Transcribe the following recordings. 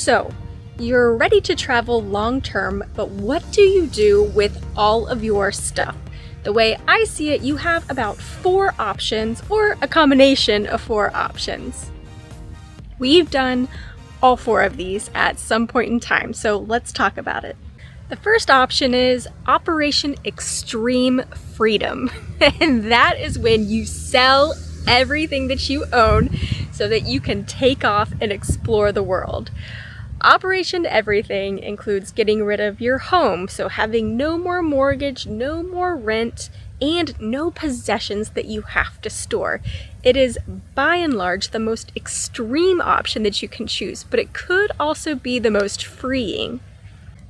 So, you're ready to travel long term, but what do you do with all of your stuff? The way I see it, you have about 4 options, or a combination of 4 options. We've done all 4 of these at some point in time, so let's talk about it. The first option is Operation Extreme Freedom, and that is when you sell everything that you own so that you can take off and explore the world. Operation Everything includes getting rid of your home, so having no more mortgage, no more rent, and no possessions that you have to store. It is by and large the most extreme option that you can choose, but it could also be the most freeing.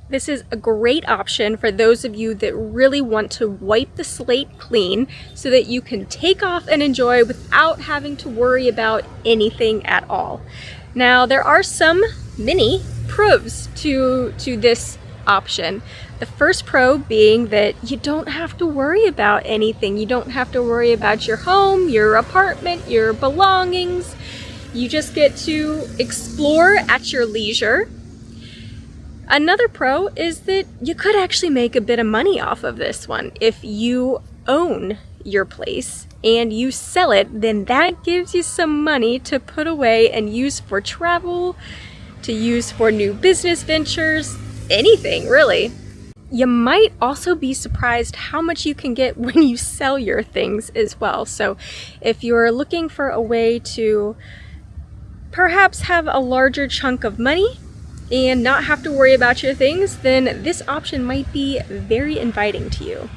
This is a great option for those of you that really want to wipe the slate clean so that you can take off and enjoy without having to worry about anything at all. Now, there are some many pros to this option. The first pro being that you don't have to worry about anything. You don't have to worry about your home, your apartment, your belongings. You just get to explore at your leisure. Another pro is that you could actually make a bit of money off of this one. If you own your place and you sell it, then that gives you some money to put away and use for travel, to use for new business ventures, anything really. You might also be surprised how much you can get when you sell your things as well. So if you're looking for a way to perhaps have a larger chunk of money and not have to worry about your things, then this option might be very inviting to you.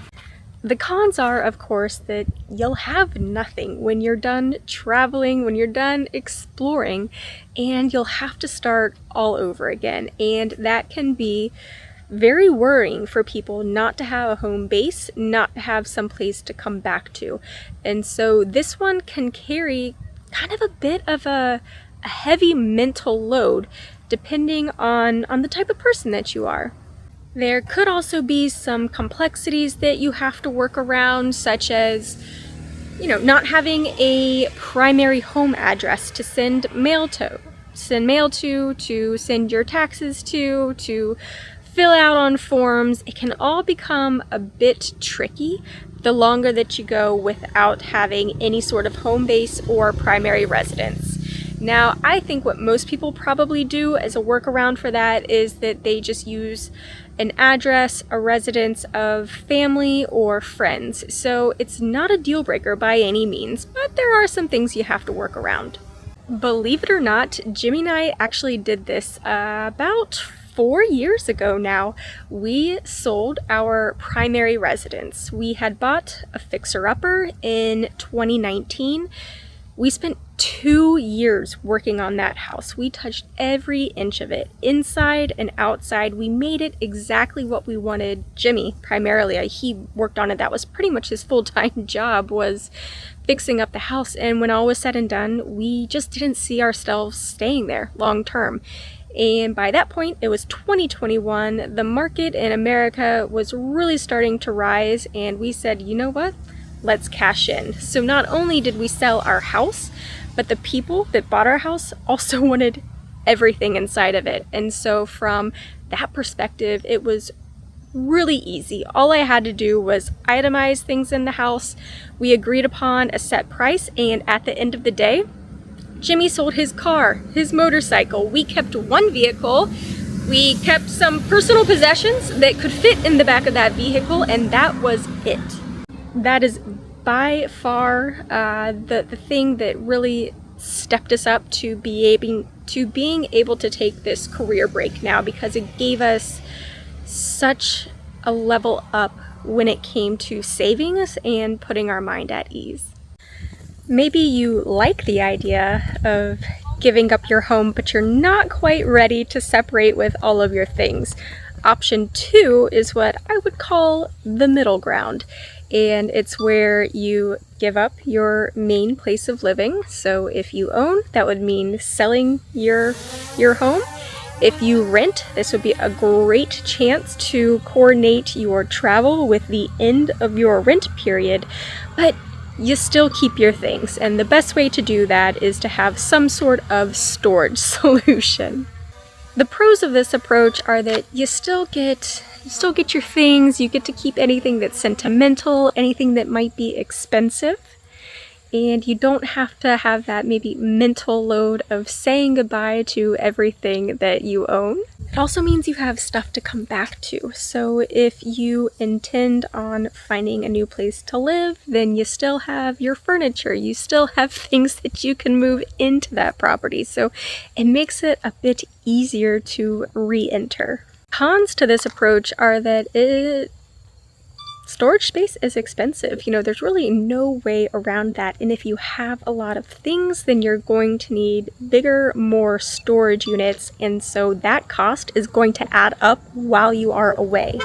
The cons are, of course, that you'll have nothing when you're done traveling, when you're done exploring, and you'll have to start all over again. And that can be very worrying for people not to have a home base, not to have some place to come back to. And so this one can carry kind of a bit of a heavy mental load depending on the type of person that you are. There could also be some complexities that you have to work around, such as, not having a primary home address to send mail to, send your taxes to fill out on forms. It can all become a bit tricky the longer that you go without having any sort of home base or primary residence. Now, I think what most people probably do as a workaround for that is that they just use an address, a residence of family or friends. So it's not a deal breaker by any means, but there are some things you have to work around. Believe it or not, Jimmy and I actually did this about 4 years ago now. We sold our primary residence. We had bought a fixer-upper in 2019. We spent 2 years working on that house. We touched every inch of it, inside and outside. We made it exactly what we wanted. Jimmy, primarily, he worked on it. That was pretty much his full-time job, was fixing up the house. And when all was said and done, we just didn't see ourselves staying there long term. And by that point, it was 2021. The market in America was really starting to rise, and we said, you know what? Let's cash in. So not only did we sell our house, but the people that bought our house also wanted everything inside of it. And so from that perspective, it was really easy. All I had to do was itemize things in the house. We agreed upon a set price, and at the end of the day, Jimmy sold his car, his motorcycle. We kept one vehicle. We kept some personal possessions that could fit in the back of that vehicle, and that was it. That is by far the thing that really stepped us up to being able to take this career break now, because it gave us such a level up when it came to savings and putting our mind at ease. Maybe you like the idea of giving up your home, but you're not quite ready to separate with all of your things. Option 2 is what I would call the middle ground. And it's where you give up your main place of living. So if you own, that would mean selling your home. If you rent, this would be a great chance to coordinate your travel with the end of your rent period, but you still keep your things. And the best way to do that is to have some sort of storage solution. The pros of this approach are that you still get your things, you get to keep anything that's sentimental, anything that might be expensive, and you don't have to have that maybe mental load of saying goodbye to everything that you own. It also means you have stuff to come back to. So if you intend on finding a new place to live, then you still have your furniture, you still have things that you can move into that property. So it makes it a bit easier to re-enter. Cons to this approach are that storage space is expensive. There's really no way around that. And if you have a lot of things, then you're going to need bigger, more storage units. And so that cost is going to add up while you are away.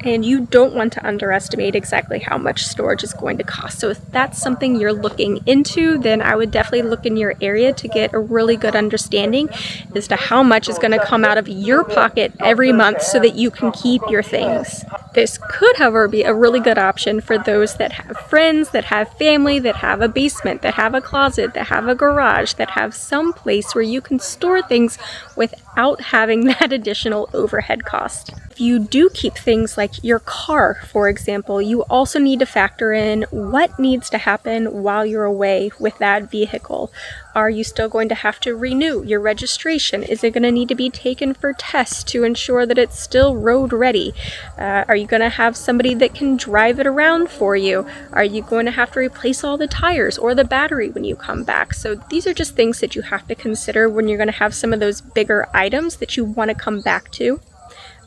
And you don't want to underestimate exactly how much storage is going to cost. So if that's something you're looking into, then I would definitely look in your area to get a really good understanding as to how much is going to come out of your pocket every month so that you can keep your things. This could, however, be a really good option for those that have friends, that have family, that have a basement, that have a closet, that have a garage, that have some place where you can store things without having that additional overhead cost. If you do keep things like your car, for example, you also need to factor in what needs to happen while you're away with that vehicle. Are you still going to have to renew your registration? Is it going to need to be taken for tests to ensure that it's still road ready? Are you going to have somebody that can drive it around for you? Are you going to have to replace all the tires or the battery when you come back? So these are just things that you have to consider when you're going to have some of those bigger items that you want to come back to,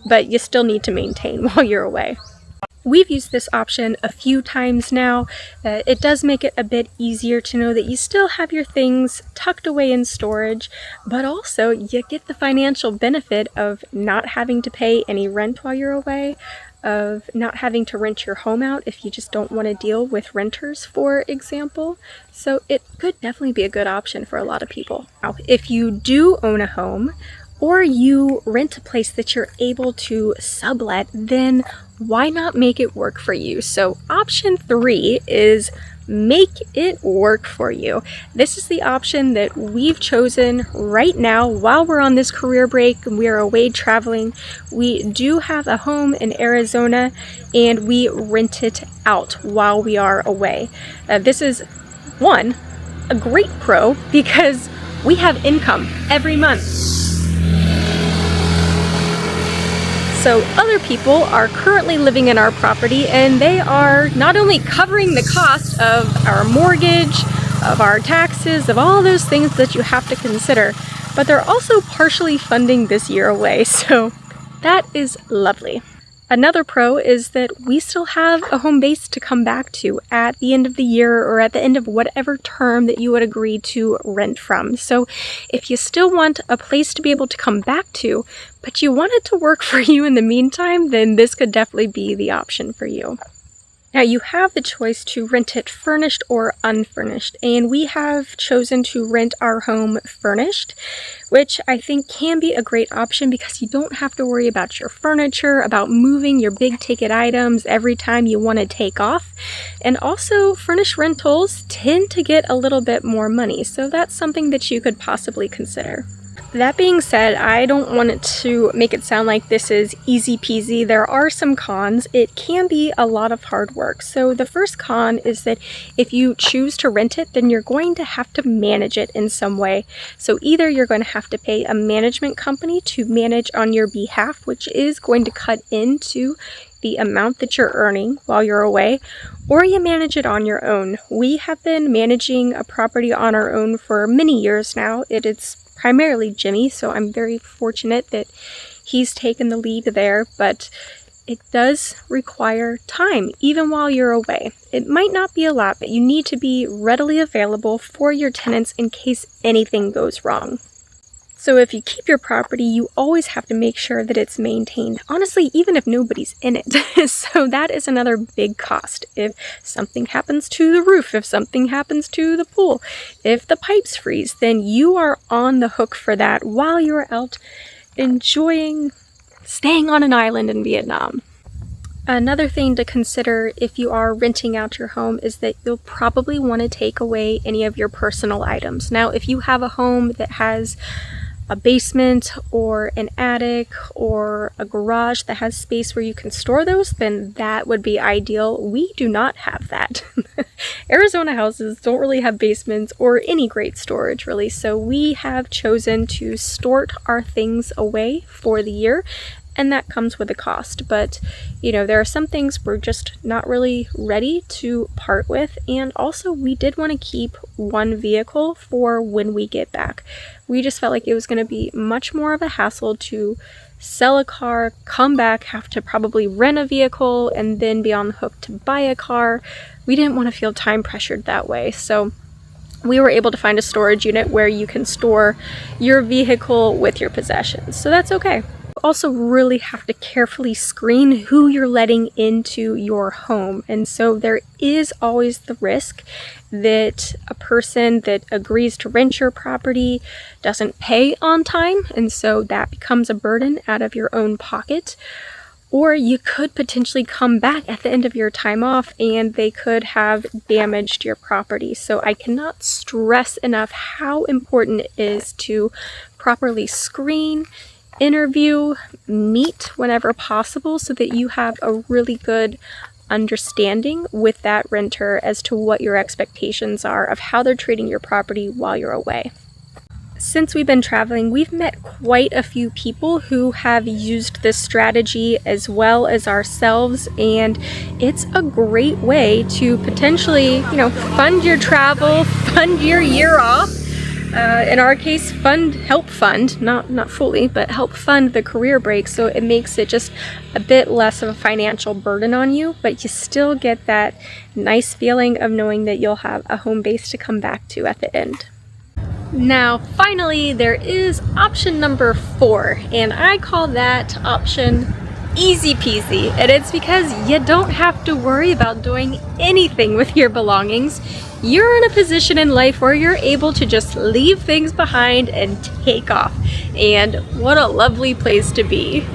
but you still need to maintain while you're away. We've used this option a few times now. It does make it a bit easier to know that you still have your things tucked away in storage, but also you get the financial benefit of not having to pay any rent while you're away, of not having to rent your home out if you just don't want to deal with renters, for example. So it could definitely be a good option for a lot of people. Now, if you do own a home, or you rent a place that you're able to sublet, then why not make it work for you? So option 3 is make it work for you. This is the option that we've chosen right now while we're on this career break and we are away traveling. We do have a home in Arizona and we rent it out while we are away. This is a great pro because we have income every month. So other people are currently living in our property and they are not only covering the cost of our mortgage, of our taxes, of all those things that you have to consider, but they're also partially funding this year away. So that is lovely. Another pro is that we still have a home base to come back to at the end of the year or at the end of whatever term that you would agree to rent from. So if you still want a place to be able to come back to, but you want it to work for you in the meantime, then this could definitely be the option for you. Now you have the choice to rent it furnished or unfurnished, and we have chosen to rent our home furnished, which I think can be a great option because you don't have to worry about your furniture, about moving your big ticket items every time you want to take off. And also furnished rentals tend to get a little bit more money, so that's something that you could possibly consider. That being said, I don't want it to make it sound like this is easy peasy. There are some cons. It can be a lot of hard work. So the first con is that if you choose to rent it, then you're going to have to manage it in some way. So either you're going to have to pay a management company to manage on your behalf, which is going to cut into the amount that you're earning while you're away, or you manage it on your own. We have been managing a property on our own for many years now. It is primarily Jimmy, so I'm very fortunate that he's taken the lead there, but it does require time, even while you're away. It might not be a lot, but you need to be readily available for your tenants in case anything goes wrong. So if you keep your property, you always have to make sure that it's maintained, honestly, even if nobody's in it. So that is another big cost. If something happens to the roof, if something happens to the pool, if the pipes freeze, then you are on the hook for that while you're out enjoying staying on an island in Vietnam. Another thing to consider if you are renting out your home is that you'll probably want to take away any of your personal items. Now, if you have a home that has a basement or an attic or a garage that has space where you can store those, then that would be ideal. We do not have that. Arizona houses don't really have basements or any great storage really, so we have chosen to store our things away for the year, and that comes with a cost. But you know, there are some things we're just not really ready to part with, and also we did want to keep one vehicle for when we get back. We just felt like it was going to be much more of a hassle to sell a car, come back, have to probably rent a vehicle, and then be on the hook to buy a car. We didn't want to feel time pressured that way, so we were able to find a storage unit where you can store your vehicle with your possessions, so that's okay. Also really have to carefully screen who you're letting into your home, and so there is always the risk that a person that agrees to rent your property doesn't pay on time, and so that becomes a burden out of your own pocket. Or you could potentially come back at the end of your time off and they could have damaged your property. So I cannot stress enough how important it is to properly screen, interview, meet whenever possible, so that you have a really good understanding with that renter as to what your expectations are of how they're treating your property while you're away. Since we've been traveling, we've met quite a few people who have used this strategy as well as ourselves, and it's a great way to potentially, fund your travel, fund your year off. In our case, help fund, not fully, but help fund the career break, so it makes it just a bit less of a financial burden on you, but you still get that nice feeling of knowing that you'll have a home base to come back to at the end. Now, finally, there is option number 4, and I call that option easy peasy, and it's because you don't have to worry about doing anything with your belongings. You're in a position in life where you're able to just leave things behind and take off, and what a lovely place to be.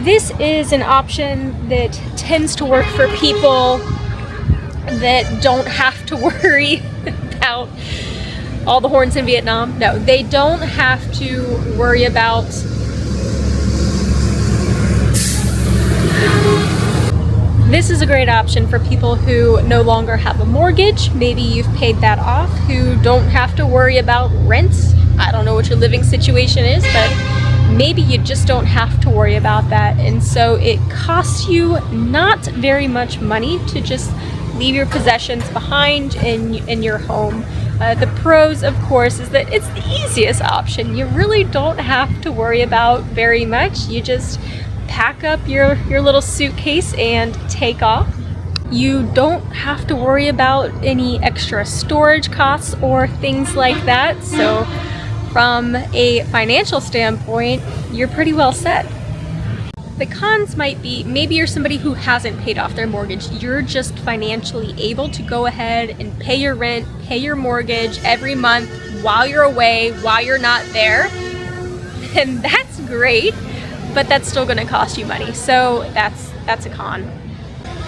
This is an option that tends to work for people that don't have to worry about all the horns in Vietnam. No, they don't have to worry about This is a great option for people who no longer have a mortgage. Maybe you've paid that off, who don't have to worry about rents. I don't know what your living situation is, but maybe you just don't have to worry about that. And so it costs you not very much money to just leave your possessions behind in your home. The pros, of course, is that it's the easiest option. You really don't have to worry about very much. You just pack up your little suitcase and take off. You don't have to worry about any extra storage costs or things like that. So from a financial standpoint, you're pretty well set. The cons might be, maybe you're somebody who hasn't paid off their mortgage. You're just financially able to go ahead and pay your rent, pay your mortgage every month while you're away, while you're not there. And that's great, but that's still gonna cost you money. So that's a con.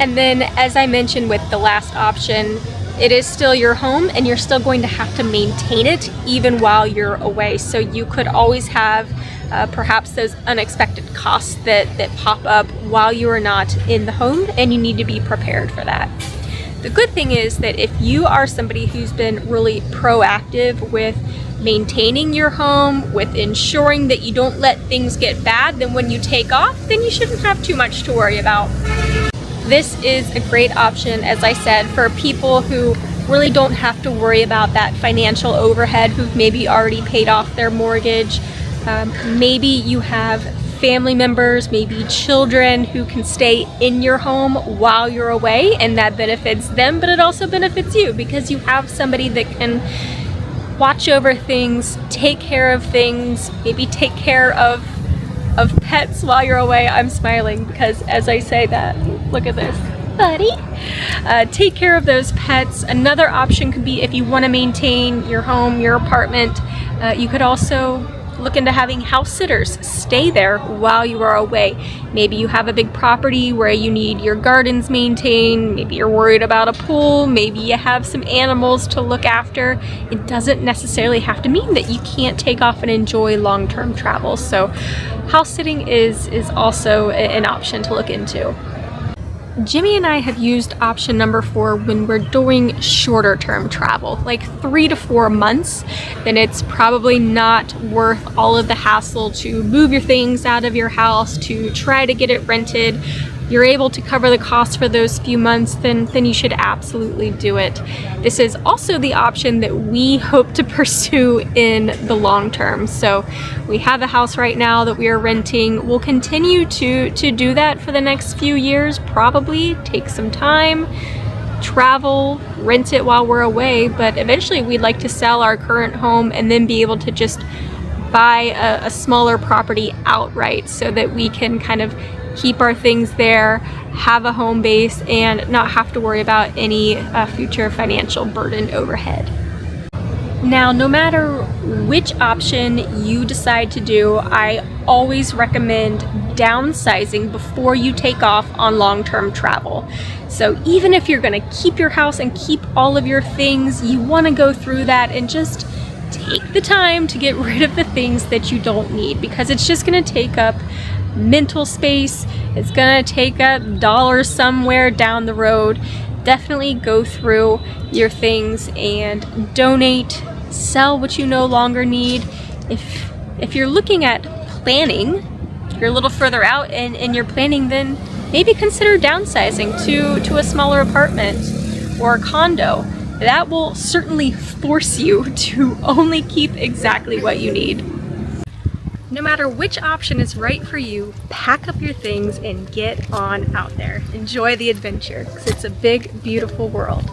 And then, as I mentioned with the last option, it is still your home and you're still going to have to maintain it even while you're away. So you could always have perhaps those unexpected costs that pop up while you are not in the home, and you need to be prepared for that. The good thing is that if you are somebody who's been really proactive with maintaining your home, with ensuring that you don't let things get bad, then when you take off, then you shouldn't have too much to worry about. This is a great option, as I said, for people who really don't have to worry about that financial overhead, who've maybe already paid off their mortgage. Maybe you have family members, maybe children who can stay in your home while you're away, and that benefits them, but it also benefits you because you have somebody that can watch over things, take care of things, maybe take care of pets while you're away. I'm smiling because as I say that, look at this, buddy. Take care of those pets. Another option could be if you want to maintain your home, your apartment, you could also look into having house sitters stay there while you are away. Maybe you have a big property where you need your gardens maintained, maybe you're worried about a pool, maybe you have some animals to look after. It doesn't necessarily have to mean that you can't take off and enjoy long-term travel. So house sitting is also an option to look into. Jimmy and I have used option number 4 when we're doing shorter term travel, like 3 to 4 months. Then it's probably not worth all of the hassle to move your things out of your house, to try to get it rented. You're able to cover the cost for those few months, then you should absolutely do it. This is also the option that we hope to pursue in the long term. So we have a house right now that we are renting. We'll continue to do that for the next few years, probably take some time, travel, rent it while we're away, but eventually we'd like to sell our current home and then be able to just buy a smaller property outright so that we can kind of keep our things there, have a home base, and not have to worry about any future financial burden overhead. Now, no matter which option you decide to do, I always recommend downsizing before you take off on long-term travel. So even if you're going to keep your house and keep all of your things, you want to go through that and just take the time to get rid of the things that you don't need, because it's just going to take up mental space. It's gonna take up dollars somewhere down the road. Definitely go through your things and donate, sell what you no longer need. If you're looking at planning, you're a little further out and you're planning, then maybe consider downsizing to a smaller apartment or a condo. That will certainly force you to only keep exactly what you need. No matter which option is right for you, pack up your things and get on out there. Enjoy the adventure, because it's a big, beautiful world.